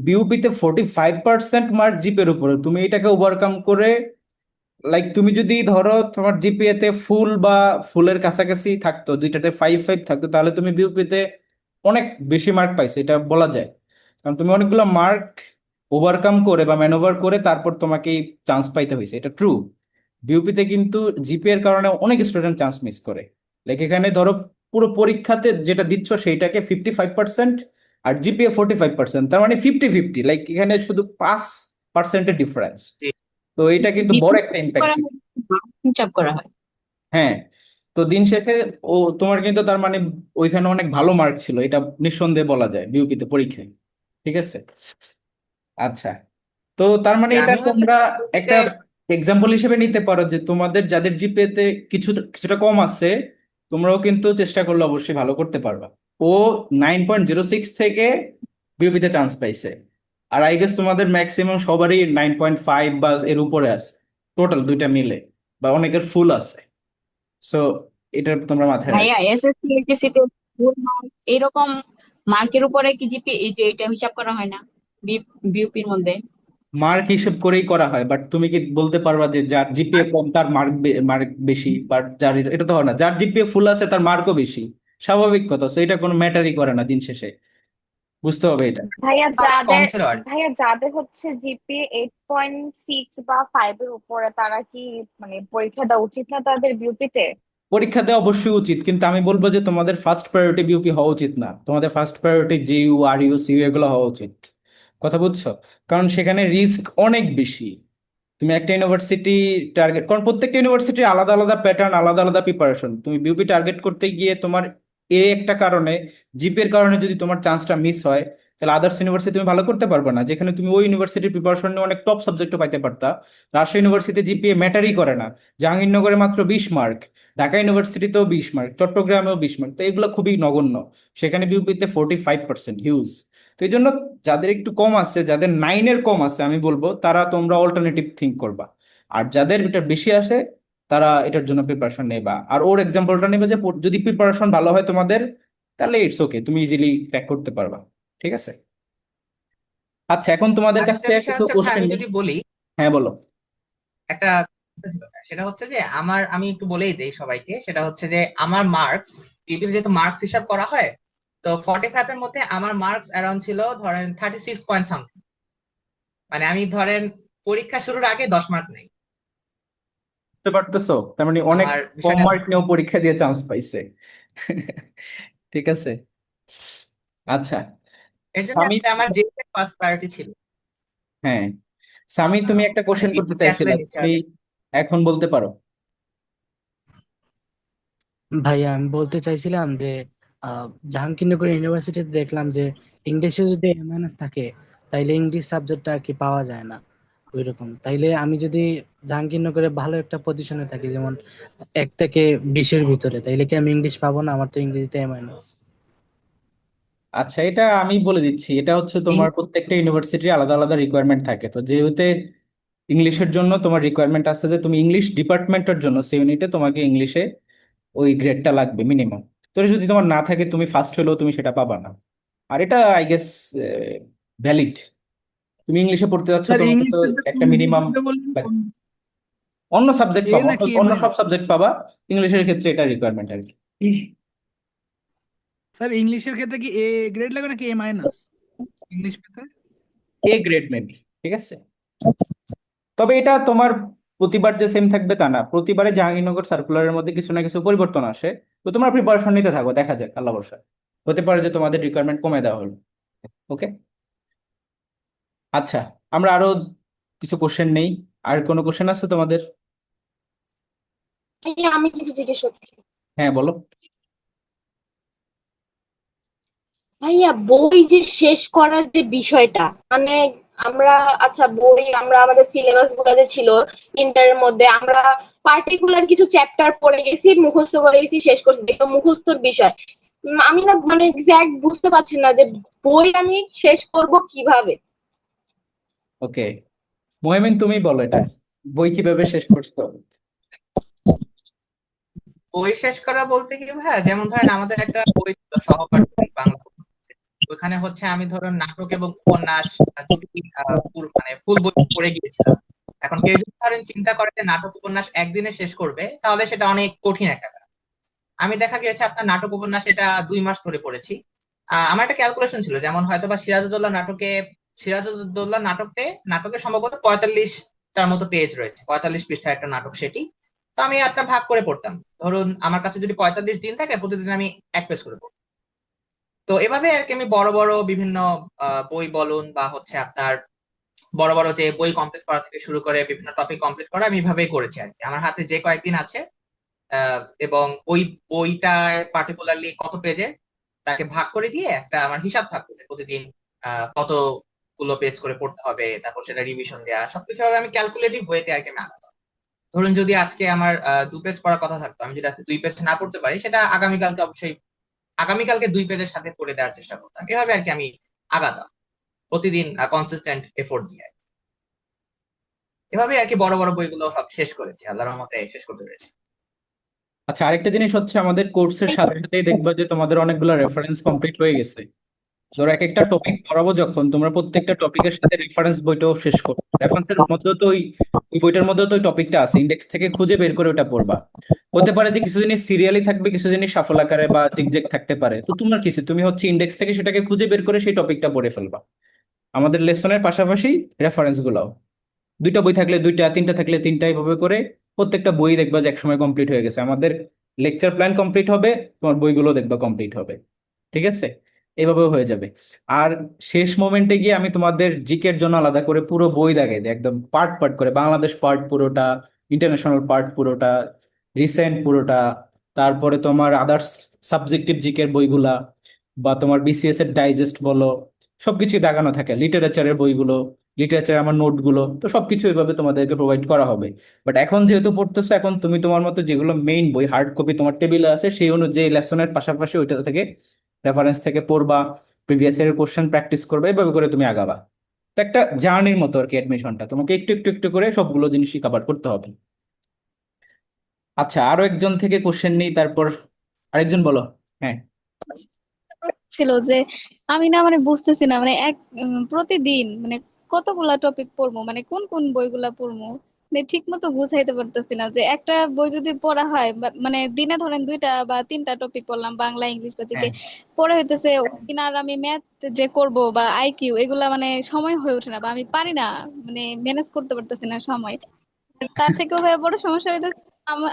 Speaker 1: বিউপিতে 45% মার্ক জিপের উপরে, তুমি এটাকে ওভারকাম করে, লাইক তুমি যদি ধরো তোমার জিপিএ তে ফুল বা ফুলের কাছাকাছি থাকতো, দুইটাতে 5.5 থাকতো, তাহলে তুমি বিউপিতে অনেক বেশি মার্ক পাইছো, এটা বলা যায়। কারণ তুমি অনেকগুলো মার্ক ওভারকাম করে বা ম্যানোভার করে তারপর তোমাকে চান্স পাইতে হয়েছে, এটা ট্রু। বিউপিতে কিন্তু জিপিএ এর কারণে অনেক স্টুডেন্ট চান্স মিস করে। লাইক এখানে ধরো পুরো পরীক্ষাতে যেটা দিচ্ছ সেইটাকে 55%, আর জিপিএ 45%, তার মানে 50-50, লাইক এখানে শুধু 5%-এর ডিফারেন্স।
Speaker 2: জি।
Speaker 1: তো এটা কিন্তু বড়
Speaker 3: ডিফেন্স
Speaker 1: একটা ইম্প্যাক্ট।
Speaker 3: করা হয়, হিসাব করা হয়।
Speaker 1: হ্যাঁ। তো দিন শেষে ও তোমার কিন্তু তার মানে ওইখানে অনেক ভালো মার্ক ছিল, এটা নিঃসন্দেহে বলা যায় বিউপিতে পরীক্ষায়। ঠিক আছে। আচ্ছা। তো তার
Speaker 2: জি
Speaker 1: মানে এটা
Speaker 2: আমি হচ্ছে
Speaker 1: তোমরা
Speaker 2: বিউপিতে।
Speaker 1: একটা এক্সাম্পল হিসেবে নিতে পারো যে তোমাদের যাদের জিপিএ তে কিছুটা কম আছে, তোমরাও কিন্তু চেষ্টা করলে অবশ্যই ভালো করতে পারবা। ও 9.06 থেকে বিউপিতে চান্স পাইছে, আর আই গেস তোমাদের ম্যাক্সিমাম সবারই 9.5 বা এর উপরে আছে, টোটাল দুইটা মিলে, বা অনেকের ফুল আছে। সো এটা তোমরা মাথায় রাখো।
Speaker 3: ভাইয়া এসএসসি এইচএসসি তে ফুল মার্ক এরকম মার্কের উপরে কি জিপি এই যে এটা হিসাব করা হয় না বিউপির মধ্যে?
Speaker 1: মার্ক হিসেব করেই করা হয়, বাট তুমি কি বলতে পারবা যে যার জিপিএ কম তার মার্ক বেশি, বাট যার এটা তো হয় না, যার জিপিএ ফুল আছে তার মার্কও বেশি। স্বাভাবিক কথা, তো এটা কোনো ম্যাটারই করে না দিন শেষে। বুঝতে হবে এটা।
Speaker 2: অনেক কম ছিল আর কি।
Speaker 4: ভাইয়া যাদের হচ্ছে জিপিএ 8.6 বা 5 এর উপরে, তারা কি মানে পরীক্ষা দেওয়া উচিত না তাদের বিউপিতে?
Speaker 1: পরীক্ষা দেওয়া অবশ্যই উচিত, কিন্তু আমি বলবো যে তোমাদের ফার্স্ট প্রায়োরিটি বিউপি হওয়া উচিত না, তোমাদের first priority GU RU CU এগুলো হওয়া উচিত। কথা বুঝছো? কারণ সেখানে রিস্ক অনেক বেশি। তুমি একটা ইউনিভার্সিটি টার্গেট, কারণ প্রত্যেকটা ইউনিভার্সিটির আলাদা আলাদা প্যাটার্ন, আলাদা আলাদা প্রিপারেশন। তুমি বিউপি টার্গেট করতে গিয়ে তোমার একটা কারণে, জিপিএর কারণে যদি তোমার চান্সটা মিস হয়, তাহলে আদার্স ইউনিভার্সিটি তুমি ভালো করতে পারবে না, যেখানে তুমি ওই ইউনিভার্সিটির প্রিপারেশন নিয়ে অনেক টপ সাবজেক্টও পাইতে পারতা। রাজশাহী ইউনিভার্সিটি জিপিএ ম্যাটারই করে না। জাহাঙ্গীরনগরে মাত্র 20 মার্ক, ঢাকা ইউনিভার্সিটিতেও 20 মার্ক, চট্টগ্রামেও 20 মার্ক, তো এগুলো খুবই নগণ্য। সেখানে বিউপিতে 45%, হিউজ। তো এই জন্য যাদের একটু কম আছে, যাদের 9-এর কম আছে, আমি বলবো তারা তোমরা অল্টারনেটিভ থিঙ্ক করবা। আর যাদের এটা বেশি আসে, তারা এটার জন্য প্রিপারেশন নেবা। আর ওর এক্সাম্পলটা নেবে যে যদি প্রিপারেশন ভালো হয় তোমাদের, তাহলে ইটস ওকে, তুমি ইজিলি ক্র্যাক করতে পারবা। ঠিক আছে। আচ্ছা, এখন তোমাদের কাছ
Speaker 2: আরেকটা
Speaker 1: থেকে
Speaker 2: বিষয়
Speaker 1: কিছু
Speaker 2: হচ্ছে ভাই,
Speaker 1: কোশ্চেন
Speaker 2: আমি
Speaker 1: নেই।
Speaker 2: যদি বলি
Speaker 1: হ্যাঁ, বলো।
Speaker 2: একটা, সেটা হচ্ছে যে আমি একটু বলেই দেই সবাইকে, সেটা হচ্ছে যে আমার মার্কস, বিউপিতে যেহেতু মার্কস হিসাব করা হয়, তো 45 এর মধ্যে আমার মার্কস অ্যারাউন্ড ছিল ধরেন 36 পয়েন্ট সামথিং। মানে আমি ধরেন পরীক্ষা শুরুর আগে 10 মার্ক নেই।
Speaker 1: বুঝতে পারতেছো? তার মানে অনেক
Speaker 2: আমার
Speaker 1: কম
Speaker 2: বিষয়টা
Speaker 1: মার্ক নিয়েও পরীক্ষা দিয়ে চান্স পাইছে। ঠিক আছে। আচ্ছা।
Speaker 2: এর জন্য
Speaker 1: সামি।
Speaker 2: আসলে আমার যে ফার্স্ট প্রায়োরিটি ছিল।
Speaker 1: হ্যাঁ। সামি, তুমি একটা
Speaker 2: মানে
Speaker 1: কোশ্চেন করতে
Speaker 2: বিউপিতে আসলে
Speaker 1: চাইছিলে,
Speaker 2: নিচে
Speaker 1: তুমি এখন বলতে পারো।
Speaker 5: ভাইয়া আমি বলতে চাইছিলাম যে জাহাঙ্গীরনগর ইউনিভার্সিটিতে দেখলাম যে ইংলিশে যদি এ মাইনাস থাকে তাইলে ইংলিশ সাবজেক্টটা আর কি পাওয়া যায় না ওইরকম। তাইলে আমি যদি জাহাঙ্গীরনগরে ভালো একটা পজিশনে থাকি, যেমন 1 থেকে 20-এর ভিতরে, তাইলে কি আমি ইংলিশ পাবো না? আমার তো ইংরেজিতে এ মাইনাস।
Speaker 1: আচ্ছা, এটা আমি বলে দিচ্ছি, এটা হচ্ছে তোমার
Speaker 2: ইং-
Speaker 1: প্রত্যেকটা ইউনিভার্সিটির আলাদা আলাদা রিকোয়ারমেন্ট থাকে। তো যেহেতু ইংলিশের জন্য তোমার রিকোয়ারমেন্ট আছে যে তুমি ইংলিশ ডিপার্টমেন্টের জন্য সে ইউনিটে তোমাকে ইংলিশে ওই গ্রেডটা লাগবে মিনিমাম। তো যদি তোমার না থাকে, তুমি ফার্স্ট হলেও তুমি সেটা পাবা না। আর এটা আই গেস ভ্যালিড। তুমি ইংলিশে পড়তে যাচ্ছ,
Speaker 6: স্যার
Speaker 1: তোমাকে
Speaker 6: ইংলিশ
Speaker 1: তো
Speaker 6: পেতে
Speaker 1: একটা
Speaker 6: কোন
Speaker 1: মিনিমাম
Speaker 6: পেতে বললেন, কোন
Speaker 1: অন্য সাবজেক্ট
Speaker 6: এ
Speaker 1: পাবা, অন্য
Speaker 6: নাকি এ
Speaker 1: অন্য সব
Speaker 6: মাইনাস?
Speaker 1: সাবজেক্ট পাবা, ইংলিশের ক্ষেত্রে এটা রিকোয়ারমেন্ট আর কি।
Speaker 6: স্যার ইংলিশের ক্ষেত্রে কি এ গ্রেড লাগে নাকি এ মাইনাস ইংলিশ পেতে?
Speaker 1: এ গ্রেড মেবি, ঠিক আছে। তবে এটা তোমার প্রতিবার যে সেম থাকবে তা না, প্রতিবারে জাহাঙ্গীরনগর সার্কুলারের মধ্যে কিছু না কিছু পরিবর্তন আসে। তো তোমরা প্রিপারেশন নিতে থাকো, দেখা যাক, আল্লাহ ভরসা। হতে পারে যে তোমাদের রিকোয়ারমেন্ট কমে দেওয়া হলো। ওকে, আচ্ছা, আমরা আরো কিছু কোশ্চেন নেই। আর কোনো কোশ্চেন আছে তোমাদের?
Speaker 3: ভাইয়া আমি কিছু জিজ্ঞেস করছি।
Speaker 1: হ্যাঁ, বলো।
Speaker 7: ভাইয়া বই যে শেষ করার যে বিষয়টা, মানে আমরা, আচ্ছা বই আমরা আমাদের সিলেবাস গুলাতে ছিল ইন্টারের মধ্যে, আমরা পার্টিকুলার কিছু চ্যাপ্টার পড়ে গেছি, মুখস্থ করে গেছি, শেষ করছি, দেখো মুখস্থর বিষয়। আমি না মানে এক্সাক্ট বুঝতে পারছি না যে বই আমি শেষ করব কিভাবে।
Speaker 1: ওকে, মুহাইমিন তুমি বলো এটা, বই কিভাবে শেষ করছো?
Speaker 2: বই শেষ করা বলতে কি ভাইয়া, যেমন ধরেন আমাদের একটা বই ছিল সহপাঠী বাংলা। ওখানে হচ্ছে আমি ধরুন নাটক এবং উপন্যাস দুটি মানে ফুল বই পড়ে গিয়েছিলাম। এখন কেউ যদি ধরেন চিন্তা করে যে নাটক উপন্যাস একদিনে শেষ করবে, তাহলে সেটা অনেক কঠিন একটা ব্যাপার। আমি দেখা গিয়েছে আপনার নাটক উপন্যাস এটা 2 মাস ধরে পড়েছি। আমার একটা ক্যালকুলেশন ছিল, যেমন হয়তোবা সিরাজউদ্দৌলা নাটকে সম্ভবত 45টার মতো পেজ রয়েছে, 45 পৃষ্ঠার একটা নাটক সেটি। তো আমি আপনার ভাগ করে পড়তাম। ধরুন আমার কাছে যদি 45 দিন থাকে, প্রতিদিন আমি 1 পেজ করে পড়তাম। তো এভাবে আর কি আমি বড় বড় বিভিন্ন বই বলুন বা হচ্ছে আপনার বড় বড় যে বই কমপ্লিট করা থেকে শুরু করে বিভিন্ন টপিক কমপ্লিট করা, আমি এভাবেই করেছি আর কি। আমার হাতে যে কয়েকদিন আছে এবং ওই বইটা পার্টিকুলারলি কত পেজের, তাকে ভাগ করে দিয়ে একটা আমার হিসাব থাকতো যে প্রতিদিন কতগুলো পেজ করে পড়তে হবে, তারপর সেটা রিভিশন দেওয়া, সবকিছু ভাবে আমি ক্যালকুলেটিভ ওয়েতে আর কি আমি আগাতাম। ধরুন যদি আজকে আমার 2 পেজ পড়ার কথা থাকতো, আমি যদি আজকে 2 পেজ না পড়তে পারি, সেটা আগামীকালকে 2 পেজের সাথে পড়ে দেওয়ার চেষ্টা করতাম। এভাবে আর কি আমি আগাতাম প্রতিদিন কনসিস্টেন্ট এফোর্ট দিয়ে। এভাবে আর কি বড় বড় বইগুলো সব শেষ করেছি, আল্লাহর রহমতে শেষ করতে পেরেছি।
Speaker 1: আচ্ছা, আরেকটা জিনিস হচ্ছে, আমাদের কোর্সের সাথে সাথেই দেখবা যে তোমাদের অনেকগুলো রেফারেন্স কমপ্লিট হয়ে গেছে। ধরো এক একটা টপিক পড়াবো যখন, তোমরা প্রত্যেকটা টপিকের সাথে রেফারেন্স বইটাও শেষ করো। রেফারেন্সের মধ্যে তো ওই বইটার মধ্যে তো ওই টপিকটা আছে, ইন্ডেক্স থেকে খুঁজে বের করে ওটা পড়বা। হতে পারে যে কিছু জিনিস সিরিয়ালি থাকবে, কিছু জিনিস শাফল আকারে বা জিগজ্যাগ থাকতে পারে, তো তোমার কিছু, তুমি হচ্ছে ইন্ডেক্স থেকে সেটাকে খুঁজে বের করে সেই টপিকটা পড়ে ফেলবা। আমাদের লেসনের পাশাপাশি রেফারেন্স গুলাও, দুইটা বই থাকলে দুইটা, তিনটা থাকলে তিনটা, এইভাবে করে প্রত্যেকটা বই দেখবা যে একসময় কমপ্লিট হয়ে গেছে। আমাদের লেকচার প্ল্যান কমপ্লিট হবে, তোমার বইগুলো দেখবা কমপ্লিট হবে। ঠিক আছে, এইভাবেও হয়ে যাবে। আর শেষ মোমেন্টে গিয়ে আমি তোমাদের জিকের জন্য আলাদা করে পুরো বই দেখাই দিই, একদম পার্ট পার্ট করে, বাংলাদেশ পার্ট পুরোটা, ইন্টারন্যাশনাল পার্ট পুরোটা, রিসেন্ট পুরোটা, তারপরে তোমার আদার্স সাবজেক্টিভ জিকের বইগুলা, বা তোমার বিসিএস এর ডাইজেস্ট বলো, সবকিছুই দেখানো থাকে, লিটারেচারের বইগুলো, লিটারেচার আমার নোটগুলো, তো সবকিছু এভাবে তোমাদেরকে প্রোভাইড করা হবে। বাট এখন যেহেতু পড়তেছো, এখন তুমি তোমার মতো যেগুলো মেইন বই হার্ড কপি তোমার টেবিলে আছে, সেই অনুযায়ী লেসনের পাশাপাশি ওইটা থেকে রেফারেন্স থেকে পড়বা, প্রিভিয়াস ইয়ারের কোশ্চেন প্র্যাকটিস করবে, এভাবে করে তুমি আগাবা। তো একটা জার্নির মতো আর কি অ্যাডমিশনটা, তোমাকে একটু একটু একটু করে সবগুলো জিনিসই কভার করতে হবে। আচ্ছা, আরো একজন থেকে কোশ্চেন নেই, তারপর আরেকজন বলো। হ্যাঁ।
Speaker 8: ছিল যে আমি না মানে বুঝতেছি না মানে প্রতিদিন মানে কতগুলা টপিক পড়বো, মানে কোন কোন বইগুলা পড়বো, মানে ঠিক মতো গুছাইতে পারতেছি না। যে একটা বই যদি পড়া হয় মানে দিনে ধরেন 2টা বা 3টা টপিক পড়লাম, বাংলা ইংলিশ বা থেকে
Speaker 1: হ্যাঁ,
Speaker 8: পড়ে হইতেছে, ওইদিন আর আমি ম্যাথ যে করব বা আইকিউ এগুলা মানে সময় হয়ে ওঠে না, বা আমি পারি না, মানে ম্যানেজ করতে পারতেছি না সময়। তার থেকেও ভাই বড় সমস্যা হইতেছে,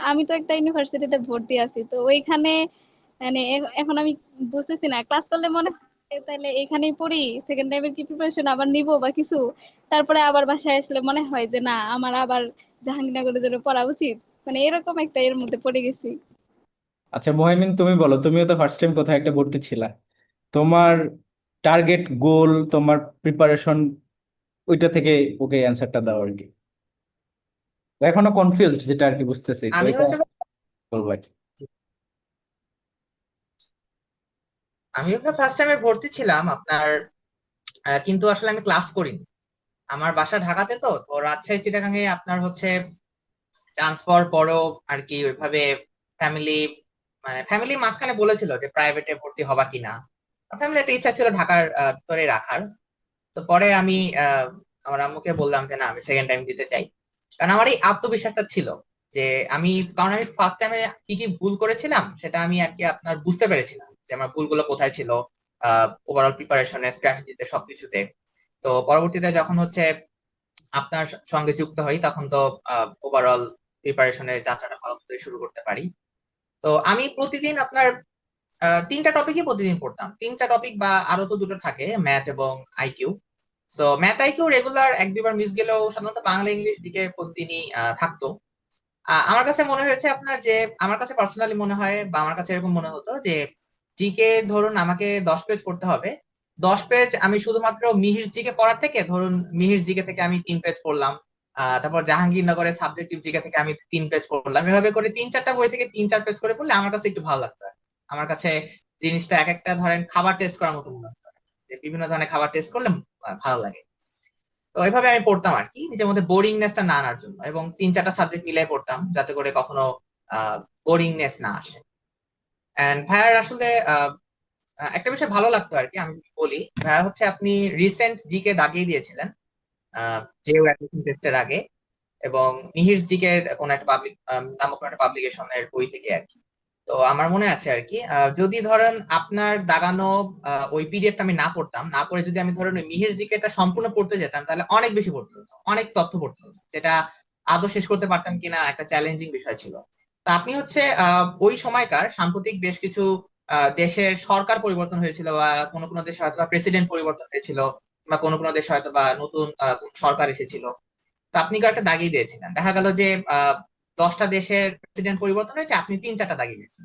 Speaker 8: আমি তো একটা ইউনিভার্সিটিতে ভর্তি আছি, তো ওইখানে মানে এখন আমি বুঝতেছি না ক্লাস করলে মনে হয় তাহলে এখানেই পড়ি, সেকেন্ড টাইমের কি প্রিপারেশন আবার নিব বা কিছু, তারপরে আবার বাসায় আসলে মনে হয় যে না আমার আবার জাহাঙ্গীরনগরের জন্য পড়া উচিত, মানে এরকম একটা এর মধ্যে পড়ে গেছি।
Speaker 1: আচ্ছা মুহাইমিন তুমি বলো, তুমিও তো ফার্স্ট টাইম কোথাও একটা ভর্তি ছিলা, তোমার টার্গেট গোল, তোমার প্রিপারেশন, ওইটা থেকে ওকে অ্যান্সারটা দাও আর কি। ও এখনো কনফিউজড, যেটা আর কি বুঝতেছি, তো
Speaker 2: আমি
Speaker 1: এটা
Speaker 2: হচ্ছে
Speaker 1: বলবো আর কি।
Speaker 2: আমি হচ্ছে ফার্স্ট টাইমে ভর্তি ছিলাম আপনার, কিন্তু আসলে আমি ক্লাস করিনি। আমার বাসা ঢাকাতে, তো তো রাজশাহী চিটাগাঙে আপনার হচ্ছে চান্স পাওয়ার পরও আর কি ওইভাবে ফ্যামিলি, মানে ফ্যামিলি মাঝখানে বলেছিল যে প্রাইভেটে ভর্তি হবা কিনা। ফ্যামিলি একটা ইচ্ছা ছিল ঢাকার ভিতরে রাখার। তো পরে আমি আমার আম্মুকে বললাম যে না, আমি সেকেন্ড টাইম দিতে চাই। কারণ আমার এই আত্মবিশ্বাসটা ছিল যে আমি, কারণ আমি ফার্স্ট টাইমে কি কি ভুল করেছিলাম সেটা আমি আর কি আপনার বুঝতে পেরেছিলাম যে আমার ভুলগুলো কোথায় ছিল, ওভারঅল প্রিপারেশনে, স্ট্র্যাটেজিতে, সবকিছুতে। তো পরবর্তীতে যখন হচ্ছে আপনার সঙ্গে যুক্ত হই, তখন তো ওভারঅল প্রিপারেশনের যাত্রাটা ভালো মতোই শুরু করতে পারি। তো আমি প্রতিদিন আপনার তিনটা টপিকই প্রতিদিন পড়তাম। তিনটা টপিক বা আরো তো দুটো থাকে, ম্যাথ এবং আইকিউ। তো ম্যাথ আইকিউ রেগুলার এক দুইবার মিস গেলেও সাধারণত বাংলা ইংলিশ দিকে প্রতিদিনই থাকতো। আমার কাছে মনে হয়েছে আপনার যে, আমার কাছে পার্সোনালি মনে হয় বা আমার কাছে এরকম মনে হতো যে জিকে ধরুন আমাকে 10 পেজ পড়তে হবে, 10 পেজ আমি শুধুমাত্র মিহির জিকে পড়ার থেকে, ধরুন মিহির জিকে থেকে আমি 3 পেজ পড়লাম, তারপর জাহাঙ্গীরনগরের সাবজেক্টিভ জিকে থেকে আমি 3 পেজ পড়লাম, এভাবে করে 3-4টা বই থেকে 3-4 পেজ করে পড়লে আমার কাছে একটু ভালো লাগতো আর কি। আমার কাছে জিনিসটা এক একটা ধরেন খাবার টেস্ট করার মতো মনে হতো, যে বিভিন্ন ধরনের খাবার টেস্ট করলে ভালো লাগে। তো এইভাবে আমি পড়তাম আর কি, নিজের মধ্যে বোরিংনেসটা না আনার জন্য, এবং 3-4টা সাবজেক্ট মিলাই পড়তাম যাতে করে কখনো বোরিংনেস না আসে। এন্ড ভাইয়ার আসলে একটা বিষয় ভালো লাগতো আর কি, আমি যদি বলি, ভাইয়া হচ্ছে আপনি রিসেন্ট জিকে দাগিয়ে দিয়েছিলেন জেও অ্যাডমিশন টেস্টের আগে, এবং মিহির জিকের কোন একটা পাবলিক নামক কোনো একটা পাবলিকেশনের বই থেকে আর কি। তো আমার মনে আছে আর কি, যদি ধরেন আপনার দাগানো ওই পিডিএফটা আমি না পড়তাম, না পড়ে যদি আমি ধরেন ওই মিহির জিকেটা সম্পূর্ণ পড়তে যেতাম, তাহলে অনেক বেশি পড়তে হতো, অনেক তথ্য পড়তে হতো, যেটা আদৌ শেষ করতে পারতাম কিনা একটা চ্যালেঞ্জিং বিষয় ছিল। তা আপনি হচ্ছে ওই সময়কার সাম্প্রতিক বেশ কিছু দেশের সরকার পরিবর্তন হয়েছিল, বা কোনো কোনো দেশে হয়তো বা প্রেসিডেন্ট পরিবর্তন হয়েছিল, বা কোনো কোনো দেশে হয়তো বা নতুন কোন সরকার এসেছিল। তো আপনি কয়েকটা দাগিয়ে দিয়েছিলেন, দেখা গেল যে 10টা দেশের প্রেসিডেন্ট পরিবর্তন হয়েছে, আপনি 3-4টা দাগিয়ে দিয়েছেন।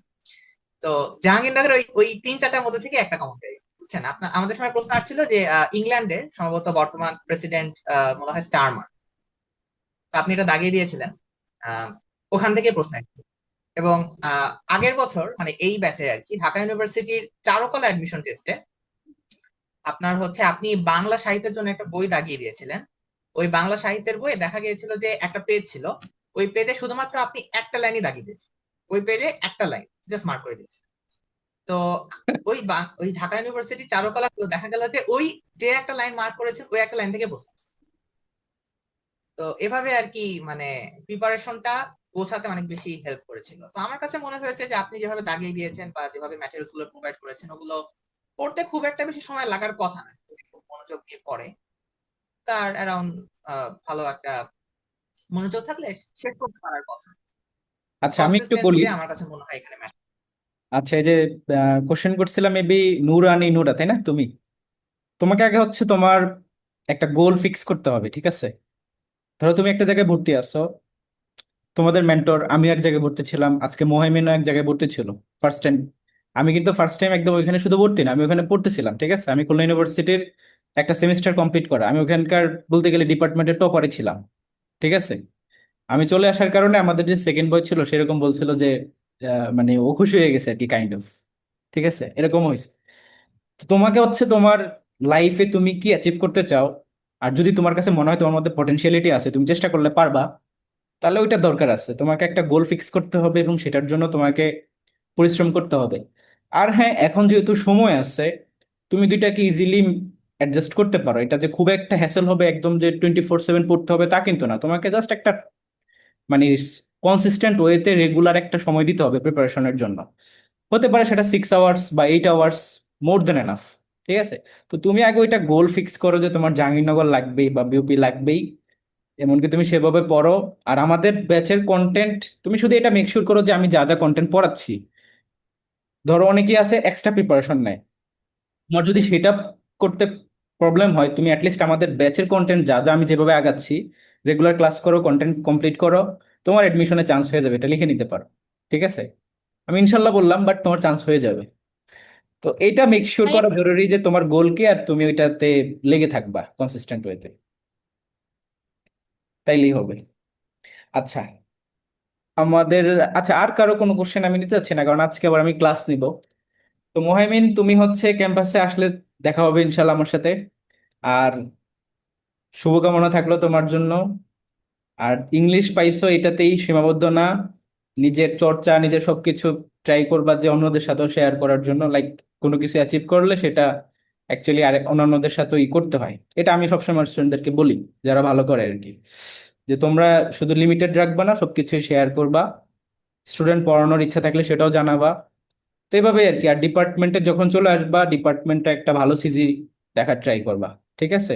Speaker 2: তো জাহাঙ্গীরনগরের ওই ওই 3-4টার মধ্যে থেকে একটা কমন পেয়ে গেছে, বুঝছেন। আপনার আমাদের সময় প্রশ্ন আসছিল যে ইংল্যান্ডের সম্ভবত বর্তমান প্রেসিডেন্ট মনে হয় স্টারমার। তো আপনি এটা দাগিয়ে দিয়েছিলেন, আহ, ওখান থেকে প্রশ্ন আসছে। এবং আগের বছর মানে এই ব্যাচে আর কি, ঢাকা ইউনিভার্সিটির চারুকলা অ্যাডমিশন টেস্টে আপনার হচ্ছে আপনি বাংলা সাহিত্যের জন্য একটা বই দাগিয়ে দিয়েছিলেন। ওই বাংলা সাহিত্যের বইয়ে দেখা গিয়েছিল যে একটা পেজ ছিল, ওই পেজে শুধুমাত্র আপনি একটা লাইনই দাগিয়ে দিয়েছেন, ওই পেজে একটা লাইন জাস্ট মার্ক করে দিয়েছেন। তো ওই ঢাকা ইউনিভার্সিটি চারুকলা তো দেখা গেল যে ওই যে একটা লাইন মার্ক করেছেন, ওই একটা লাইন থেকে প্রশ্ন আসছে। তো এভাবে আর কি, মানে প্রিপারেশনটা গোছাতে অনেক বেশি হেল্প করেছিল। তো আমার কাছে মনে হয়েছে যে আপনি যেভাবে দাগিয়ে দিয়েছেন বা যেভাবে ম্যাটেরিয়ালস গুলো প্রোভাইড করেছেন, ওগুলো পড়তে খুব একটা বেশি সময় লাগার কথা না, যদি খুব মনোযোগ দিয়ে পড়ে তার অ্যারাউন্ড ভালো একটা মনোযোগ থাকলে শেষ করতে পারার কথা।
Speaker 1: আচ্ছা আমি একটু বলি।
Speaker 2: কনসিস্টেন্সিটা আমার কাছে মনে হয় এখানে ম্যাটার।
Speaker 1: আচ্ছা এই যে কোশ্চেন করছিলাম মেবি নুরানি নুরা, তাই না? তোমাকে আগে হচ্ছে তোমার একটা গোল ফিক্স করতে হবে, ঠিক আছে? ধরো তুমি একটা জায়গায় ভর্তি আছো, তোমাদের মেন্টর, আমি এক জায়গায় ভর্তি ছিলাম, আজকে মোহাইমিনও এক জায়গায় ভর্তি ছিল ফার্স্ট টাইম। আমি কিন্তু ফার্স্ট টাইম একদম ওইখানে শুধু ভর্তি না, আমি ওখানে পড়তেছিলাম, ঠিক আছে? আমি খুলনা ইউনিভার্সিটির একটা সেমিস্টার কমপ্লিট করা, আমি ওখানকার বলতে গেলে ডিপার্টমেন্টের টপারে ছিলাম, ঠিক আছে? আমি চলে আসার কারণে আমাদের যে সেকেন্ড বয় ছিল সেরকম বলছিল যে মানে ও খুশি হয়ে গেছে আর কি, কাইন্ড অফ, ঠিক আছে? এরকম হয়েছে। তো তোমাকে হচ্ছে তোমার লাইফে তুমি কি অ্যাচিভ করতে চাও, আর যদি তোমার কাছে মনে হয় তোমার মধ্যে পটেনশিয়ালিটি আছে, তুমি চেষ্টা করলে পারবা, তাহলে ওইটা দরকার আছে। তোমাকে একটা গোল ফিক্স করতে হবে এবং সেটার জন্য তোমাকে পরিশ্রম করতে হবে। আর হ্যাঁ, এখন যেহেতু সময় আছে, তুমি দুইটাকে ইজিলি অ্যাডজাস্ট করতে পারো। এটা যে খুব একটা হ্যাসেল হবে একদম যে 24/7 পড়তে হবে তা কিন্তু না, তোমাকে জাস্ট একটা মানে কনসিস্টেন্ট ওয়েতে রেগুলার একটা সময় দিতে হবে প্রিপারেশনের জন্য। হতে পারে সেটা 6 আওয়ার্স বা 8 আওয়ার্স, মোর দেন এনাফ, ঠিক আছে? তো তুমি আগে ওইটা গোল ফিক্স করো যে তোমার জাহাঙ্গীরনগর লাগবেই বা বিউপি লাগবেই, এমনকি তুমি সেভাবে পড়ো। আর আমাদের ব্যাচের কন্টেন্ট, তুমি শুধু এটা মেক শিওর করো যে আমি যা যা কন্টেন্ট পড়াচ্ছি, ধরো অনেকেই আছে এক্সট্রা প্রিপারেশন নেয়, তোমার যদি সেটা করতে প্রবলেম হয়, তুমি অ্যাটলিস্ট আমাদের ব্যাচের কন্টেন্ট যা যা আমি যেভাবে আগাচ্ছি, রেগুলার ক্লাস করো, কন্টেন্ট কমপ্লিট করো, তোমার এডমিশনে চান্স হয়ে যাবে, এটা লিখে নিতে পারো, ঠিক আছে? আমি ইনশাল্লাহ বললাম, বাট তোমার চান্স হয়ে যাবে। তো এটা মেক শিওর
Speaker 8: ভাইয়া
Speaker 1: করা জরুরি যে তোমার গোলকে আর তুমি ওইটাতে লেগে থাকবা কনসিস্টেন্ট ওয়েতে, তাইলেই হবে। আচ্ছা আমাদের, আচ্ছা আর কারো কোনো কোশ্চেন আমি নিতে চাচ্ছি না, কারণ আজকে আবার আমি ক্লাস নিব। তো মোহাইমিন, তুমি হচ্ছে ক্যাম্পাসে আসলে দেখা হবে ইনশাল্লাহ আমার সাথে। আর শুভকামনা থাকলো তোমার জন্য। আর ইংলিশ পাইছো এটাতেই সীমাবদ্ধ না, নিজের চর্চা, নিজের সবকিছু ট্রাই করবা যে অন্যদের সাথেও শেয়ার করার জন্য, লাইক কোনো কিছু অ্যাচিভ করলে সেটা অ্যাকচুয়ালি আর অন্যান্যদের সাথেও করতে হয়। এটা আমি সবসময় স্টুডেন্টদেরকে বলি যারা ভালো করে আর কি, যে তোমরা শুধু লিমিটেড রাখবা না, সবকিছুই শেয়ার করবা। স্টুডেন্ট পড়ানোর ইচ্ছা থাকলে সেটাও জানাবা। তো এইভাবে আর কি। আর ডিপার্টমেন্টে যখন চলে আসবা, ডিপার্টমেন্টে একটা ভালো সিজি দেখার ট্রাই করবা, ঠিক আছে?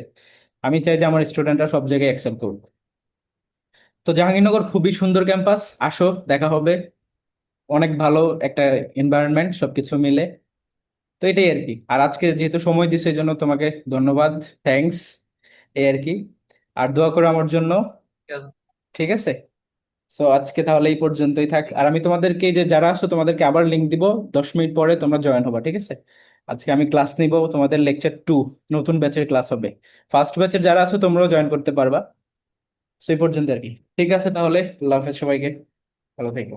Speaker 1: আমি চাই যে আমার স্টুডেন্টরা সব জায়গায় এক্সেল করুক। তো জাহাঙ্গীরনগর খুবই সুন্দর ক্যাম্পাস, আসো দেখা হবে। অনেক ভালো একটা এনভায়রনমেন্ট সবকিছু মিলে। তো এটাই আর কি। আর আজকে যেহেতু সময় দিছো এই জন্য তোমাকে ধন্যবাদ, থ্যাঙ্কস, এই আর কি। আর দোয়া করো আমার জন্য, ঠিক আছে? সো আজকে তাহলে এই পর্যন্তই থাক। আর আমি তোমাদেরকে এই যে যারা আসো তোমাদেরকে আবার লিঙ্ক দিব, 10 মিনিট পরে তোমরা জয়েন হবা, ঠিক আছে? আজকে আমি ক্লাস নিব, তোমাদের লেকচার 2, নতুন ব্যাচের ক্লাস হবে। ফার্স্ট ব্যাচের যারা আছো তোমরাও জয়েন করতে পারবা। সেই পর্যন্ত আর কি। ঠিক আছে তাহলে, আল্লাহ হাফেজ সবাইকে, ভালো থেকো।